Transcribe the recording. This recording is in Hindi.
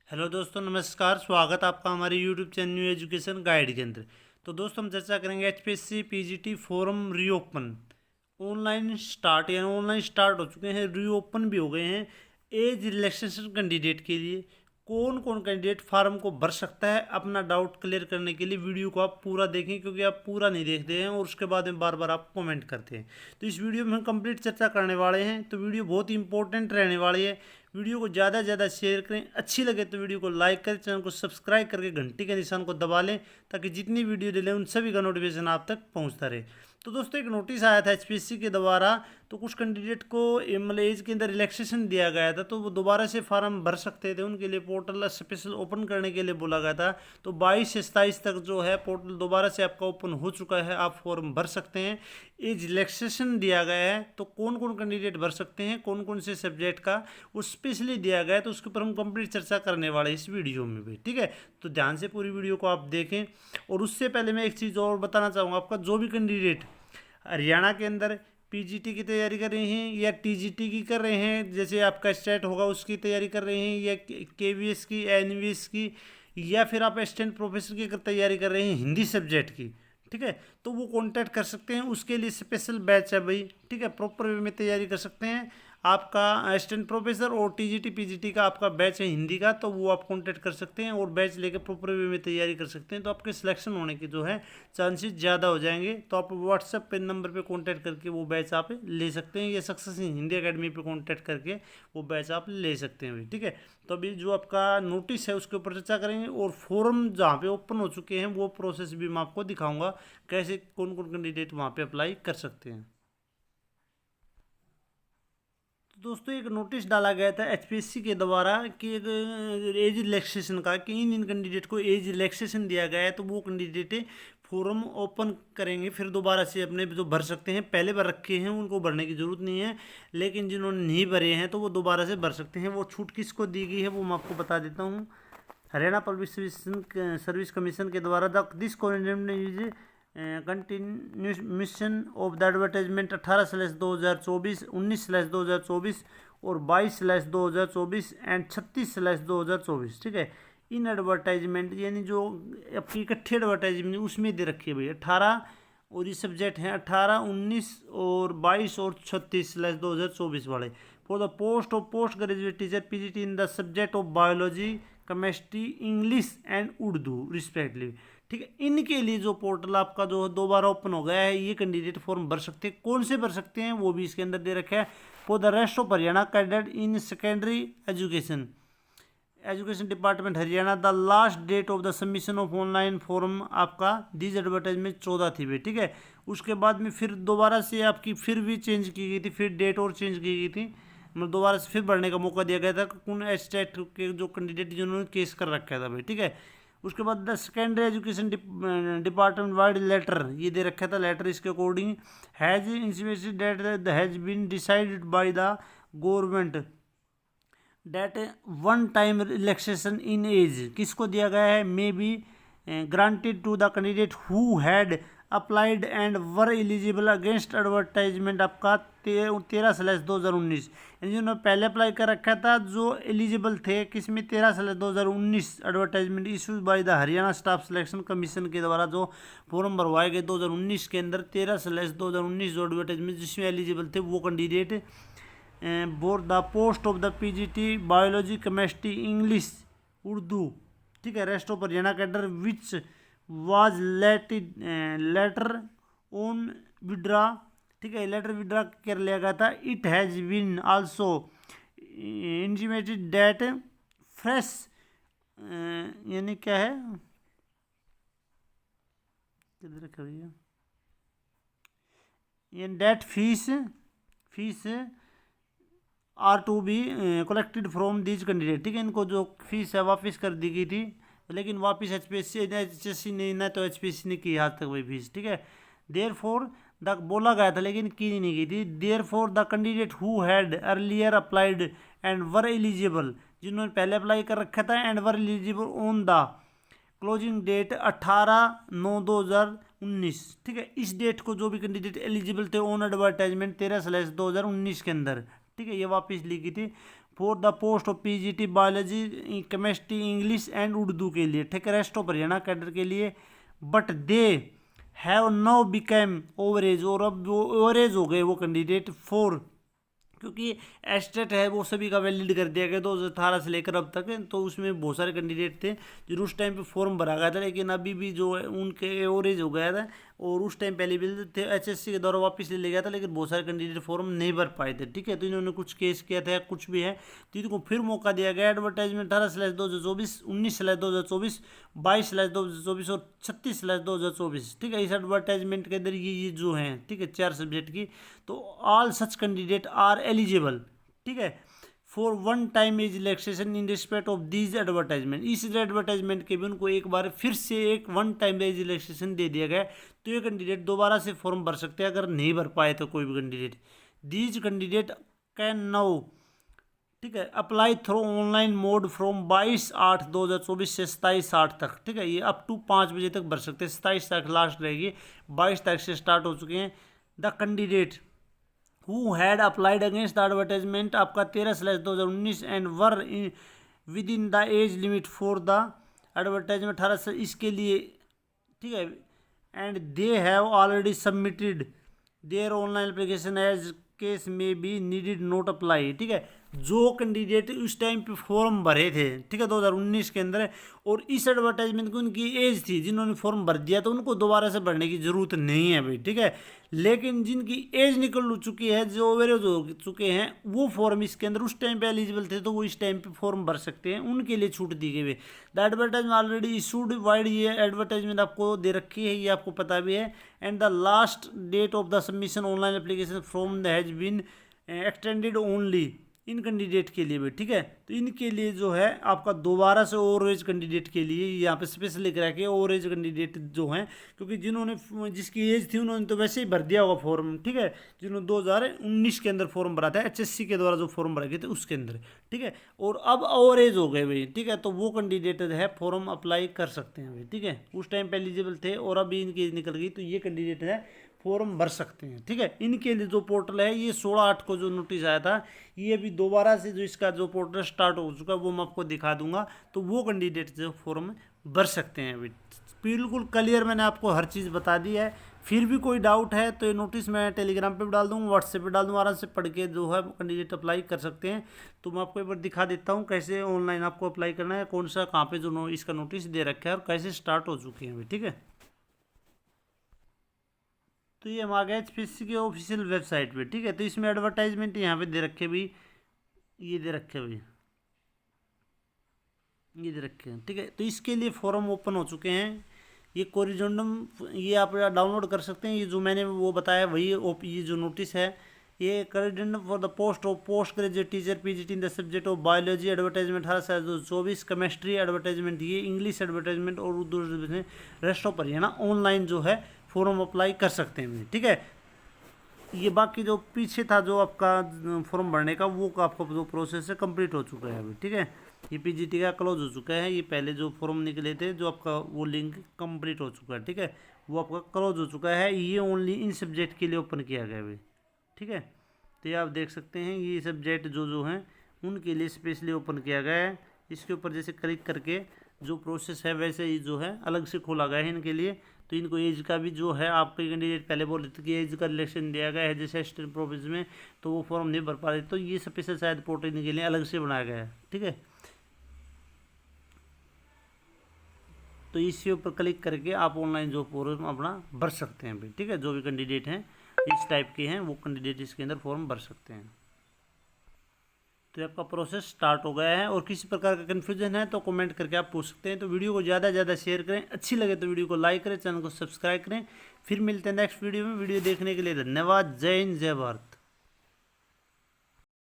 हेलो दोस्तों, नमस्कार। स्वागत आपका हमारे YouTube channel new education guide के अंदर। तो दोस्तों हम चर्चा करेंगे HPSC PGT form reopen online start, यानी ऑनलाइन स्टार्ट हो चुके हैं, रीओपन भी हो गए हैं। एज रिलैक्सेशन कैंडिडेट के लिए कौन कौन कैंडिडेट फार्म को भर सकता है? अपना डाउट क्लियर करने के लिए वीडियो को आप पूरा देखें, क्योंकि आप पूरा नहीं देखते हैं और उसके बाद में बार बार आप कमेंट करते हैं। तो इस वीडियो में हम कंप्लीट चर्चा करने वाले हैं, तो वीडियो बहुत ही इंपॉर्टेंट रहने वाली है। वीडियो को ज़्यादा से ज़्यादा शेयर करें, अच्छी लगे तो वीडियो को लाइक करें, चैनल को सब्सक्राइब करके घंटी के निशान को दबा लें, ताकि जितनी वीडियो डिले उन सभी का नोटिफिकेशन आप तक पहुंचता रहे। तो दोस्तों, एक नोटिस आया था एचपीएससी के द्वारा, तो कुछ कैंडिडेट को मतलब एज के अंदर रिलैक्सेशन दिया गया था, तो वो दोबारा से फार्म भर सकते थे। उनके लिए पोर्टल स्पेशल ओपन करने के लिए बोला गया था। तो 22 से 27 तक जो है पोर्टल दोबारा से आपका ओपन हो चुका है, आप फॉर्म भर सकते हैं। एज रिलैक्सेशन दिया गया है, तो कौन कौन कैंडिडेट भर सकते हैं, कौन कौन से सब्जेक्ट का वो स्पेशली दिया गया है, तो उसके ऊपर हम कंप्लीट चर्चा करने वाले हैं इस वीडियो में भी। ठीक है, तो ध्यान से पूरी वीडियो को आप देखें। और उससे पहले मैं एक चीज़ और बताना चाहूँगा, आपका जो भी कैंडिडेट हरियाणा के अंदर पीजीटी की तैयारी कर रहे हैं या टीजीटी की कर रहे हैं, जैसे आपका स्टेट होगा उसकी तैयारी कर रहे हैं, या केवीएस की, एनवीएस की, या फिर आप असिस्टेंट प्रोफेसर की तैयारी कर रहे हैं हिंदी सब्जेक्ट की, ठीक है, तो वो कांटेक्ट कर सकते हैं। उसके लिए स्पेशल बैच है भाई, ठीक है, प्रॉपर वे में तैयारी कर सकते हैं। आपका असिस्टेंट प्रोफेसर और टीजीटी पीजीटी का आपका बैच है हिंदी का, तो वो आप कांटेक्ट कर सकते हैं और बैच लेकर प्रॉपर वे में तैयारी कर सकते हैं। तो आपके सिलेक्शन होने के जो है चांसेस ज़्यादा हो जाएंगे। तो आप व्हाट्सएप पे नंबर पे कांटेक्ट करके वो बैच आप ले सकते हैं, या सक्सेस इन हिंदी अकेडमी पे कांटेक्ट करके वो बैच आप ले सकते हैं भाई, ठीक है। तो अभी जो आपका नोटिस है उसके ऊपर चर्चा करेंगे, और फॉर्म जहाँ पे ओपन हो चुके हैं वो प्रोसेस भी मैं आपको दिखाऊंगा, कैसे कौन कौन कैंडिडेट वहाँ पे अप्लाई कर सकते हैं। तो दोस्तों, एक नोटिस डाला गया था एचपीएससी के द्वारा कि एक एज रिलैक्सेशन का, कि इन कैंडिडेट को एज रिलैक्सेशन दिया गया है, तो वो कैंडिडेट फॉर्म ओपन करेंगे, फिर दोबारा से अपने जो भर सकते हैं, पहले भर रखे हैं उनको भरने की ज़रूरत नहीं है, लेकिन जिन्होंने नहीं भरे हैं तो वो दोबारा से भर सकते हैं। वो छूट किसको दी गई है वो मैं आपको बता देता हूँ। हरियाणा पब्लिक सर्विस कमीशन के द्वारा this is continuation of the advertisement 18/2024, 19/2024 और 22/2024 एंड 36/2024, ठीक है। इन एडवर्टाइजमेंट यानी जो आपकी इकट्ठी एडवर्टाइजमेंट उसमें दे रखी है भाई 18, और ये सब्जेक्ट हैं 18, 19 और 22 और 36/2024 वाले। For the post of post graduate teacher PGT in the subject of biology, chemistry, English and Urdu respectively, ठीक है। इनके लिए जो पोर्टल आपका जो दोबारा ओपन हो गया है, ये कैंडिडेट फॉर्म भर सकते हैं। कौन से भर सकते हैं वो भी इसके अंदर दे रखा है। For the rest of Haryana cadet in secondary education, education department Haryana, the last date of the submission of online form आपका दिस एडवर्टाइजमेंट 14 थी भाई, ठीक है। उसके बाद में फिर दोबारा से आपकी फिर भी चेंज की गई थी, फिर डेट और चेंज की गई थी, मतलब दोबारा से फिर भरने का मौका दिया गया था कौन स्टेट के जो कैंडिडेट जिन्होंने केस कर रखा था भाई, ठीक है। उसके बाद the secondary education department vide letter ये दे रखा था। लेटर इसके according has intimacy date has been decided by the government date one time relaxation in age किसको दिया गया है, may be granted to the candidate who had applied and were eligible against advertisement आपका 13/2019, यानी जिन्होंने पहले अप्लाई कर रखा था, जो एलिजिबल थे किसमें 13/2019 advertisement issues by the Haryana staff selection commission के द्वारा जो फॉर्म भरवाए गए 2019 के अंदर 13/2019 जो एडवर्टाइजमेंट जिसमें एलिजिबल थे वो candidate bore the post of the PGT biology, chemistry, English, Urdu, ठीक है। Rest of Haryana cadre which was letter on withdraw, ठीक है, लेटर विड्रा कर लिया गया था। It has been also intimated date fresh, यानी क्या है, किधर रखा भैया, ये date fees are to be collected from these candidate, ठीक है। इनको जो फीस है वापस कर दी गई थी, लेकिन वापस एचपीएससी ने ना, तो एचपीएससी ने की आज तक वही फीस, ठीक है। देयर फोर द बोला गया था लेकिन की नहीं गई थी। There for the candidate who had earlier applied and were eligible, जिन्होंने पहले अप्लाई कर रखा था and were eligible on the closing date 18/9/2019, ठीक है। इस डेट को जो भी कैंडिडेट एलिजिबल थे ऑन एडवर्टाइजमेंट 13/2019 के अंदर, ठीक है, ये वापस ली गई थी। For the post of PGT biology, chemistry, English and Urdu के लिए, ठीक है, रेस्ट ऑफ हरियाणा कैडर के लिए। But they have now become ओवरेज, और अब वो ओवरेज हो गए वो कैंडिडेट फॉर, क्योंकि एस्टेट है वो सभी का वैलिड कर दिया गया 2018 से लेकर अब तक, तो उसमें बहुत सारे कैंडिडेट थे जो उस टाइम पे फॉर्म भरा गया था, लेकिन अभी भी जो है उनके एवरेज हो गया था और उस टाइम पहले भी थे, एचएससी के द्वारा वापस ले गया था, लेकिन बहुत सारे कैंडिडेट फॉर्म नहीं भर पाए थे, ठीक है। तो इन्होंने कुछ केस किया था, कुछ भी है, तो इनको फिर मौका दिया गया। एडवर्टाइजमेंट 18/2024, 19/2024, 22/2024 और 36/2024, ठीक है। इस एडवर्टाइजमेंट के अंदर ये जो हैं, ठीक है, 4 सब्जेक्ट की, तो all such candidate are eligible, ठीक है, for one time age relaxation in respect of these advertisement. इस एडवर्टाइजमेंट के भी उनको एक बार फिर से एक वन टाइम एज रिलैक्सेशन दे दिया गया, तो ये कैंडिडेट दोबारा से फॉर्म भर सकते हैं अगर नहीं भर पाए तो कोई भी candidate. These candidate can now, ठीक है, apply through online mode from 22/8/2024 से 27/8 तक, ठीक है। ये अप टू 5 बजे तक भर सकते हैं, 27 तक लास्ट रहेगी, 22 तारीख से स्टार्ट हो चुके हैं। The candidate who had applied against the advertisement आपका 13/2019 and were within the age limit for the advertisement 18 से, इसके लिए, ठीक है, and they have already submitted their online application as case में बी नीडेड नोट अप्लाई, ठीक है। जो कैंडिडेट उस टाइम पे फॉर्म भरे थे, ठीक है, 2019 के अंदर, और इस एडवर्टाइजमेंट की उनकी एज थी, जिन्होंने फॉर्म भर दिया तो उनको दोबारा से भरने की जरूरत नहीं है भाई, ठीक है। लेकिन जिनकी एज निकल चुकी है, जो ओवरेज हो चुके हैं, वो फॉर्म इसके अंदर उस टाइम पे एलिजिबल थे तो वो इस टाइम पे फॉर्म भर सकते हैं, उनके लिए छूट दी गई है। The advertisement already issued vide, ये एडवर्टाइजमेंट आपको दे रखी है, ये आपको पता भी है। And the last date of the submission online application form has been extended only in candidate के लिए भी, ठीक है। तो इनके लिए जो है आपका दोबारा से ओवर एज कैंडिडेट के लिए यहाँ पे स्पेशल लिख रखा है ओवर एज कैंडिडेट जो हैं, क्योंकि जिन्होंने जिसकी एज थी उन्होंने तो वैसे ही भर दिया होगा फॉर्म, ठीक है, जिन्होंने 2019 के अंदर फॉर्म भरा था, एचएससी के द्वारा जो फॉर्म भरे गए थे उसके अंदर, ठीक है, और अब ओवर एज हो गए भाई, ठीक है, तो वो कैंडिडेट है फॉर्म अप्लाई कर सकते हैं भाई, ठीक है। उस टाइम पे एलिजिबल थे और अभी इनकी एज निकल गई, तो ये कैंडिडेट है फॉर्म भर सकते हैं, ठीक है। इनके लिए जो पोर्टल है, ये 16/8 को जो नोटिस आया था, ये भी दोबारा से जो इसका जो पोर्टल स्टार्ट हो चुका है वो मैं आपको दिखा दूंगा, तो वो कैंडिडेट जो फॉर्म भर सकते हैं अभी। बिल्कुल क्लियर मैंने आपको हर चीज़ बता दी है। फिर भी कोई डाउट है तो ये नोटिस मैं टेलीग्राम पे भी डाल दूँगा, व्हाट्सएप पे डाल दूँगा, आराम से पढ़ के जो है कैंडिडेट अप्लाई कर सकते हैं। तो मैं आपको एक बार दिखा देता हूँ कैसे ऑनलाइन आपको अप्लाई करना है, कौन सा कहाँ पे जो इसका नोटिस दे रखा है और कैसे स्टार्ट हो चुके हैं अभी, ठीक है। तो ये हम आ गए एचपीएससी के ऑफिशियल वेबसाइट पे, ठीक है। तो इसमें एडवर्टाइजमेंट यहाँ पे दे रखे भी, ये दे रखे भाई, ये दे रखे हैं, ठीक है। तो इसके लिए फॉर्म ओपन हो चुके हैं, ये कोरिजेंडम, ये आप डाउनलोड कर सकते हैं। ये जो मैंने वो बताया वही ये जो नोटिस है, ये corrigendum for the post graduate teacher PGT in the subject of biology advertisement 18/2024, chemistry advertisement, ये इंग्लिश एडवर्टाइजमेंट और Urdu rest of Haryana online जो है फॉर्म अप्लाई कर सकते हैं, ठीक है। ये बाकी जो पीछे था जो आपका फॉर्म भरने का, वो आपका जो प्रोसेस है कंप्लीट हो चुका है अभी, ठीक है। ये पीजीटी का क्लोज हो चुका है, ये पहले जो फॉर्म निकले थे जो आपका वो लिंक कंप्लीट हो चुका है, ठीक है, वो आपका क्लोज हो चुका है। ये ओनली इन सब्जेक्ट के लिए ओपन किया गया है, ठीक है। तो ये आप देख सकते हैं, ये सब्जेक्ट जो हैं उनके लिए स्पेशली ओपन किया गया है। इसके ऊपर जैसे क्लिक करके जो प्रोसेस है वैसे ही जो है अलग से खोला गया है इनके लिए। तो इनको एज का भी जो है आपके कैंडिडेट पहले बोल रहे थे कि एज का रिलेक्शन दिया गया है जैसे असिस्टेंट प्रोफेसर में, तो वो फॉर्म नहीं भर पा रहे, तो ये स्पेशल शायद पोर्टल इनके लिए अलग से बनाया गया है, ठीक है। तो इसके ऊपर क्लिक करके आप ऑनलाइन जो फॉर्म अपना भर सकते हैं भाई, ठीक है। जो भी कैंडिडेट हैं इस टाइप के हैं वो कैंडिडेट इसके अंदर फॉर्म भर सकते हैं। तो आपका प्रोसेस स्टार्ट हो गया है, और किसी प्रकार का कन्फ्यूजन है तो कमेंट करके आप पूछ सकते हैं। तो वीडियो को ज़्यादा से ज़्यादा शेयर करें, अच्छी लगे तो वीडियो को लाइक करें, चैनल को सब्सक्राइब करें। फिर मिलते हैं नेक्स्ट वीडियो में। वीडियो देखने के लिए धन्यवाद। जय हिंद, जय भारत।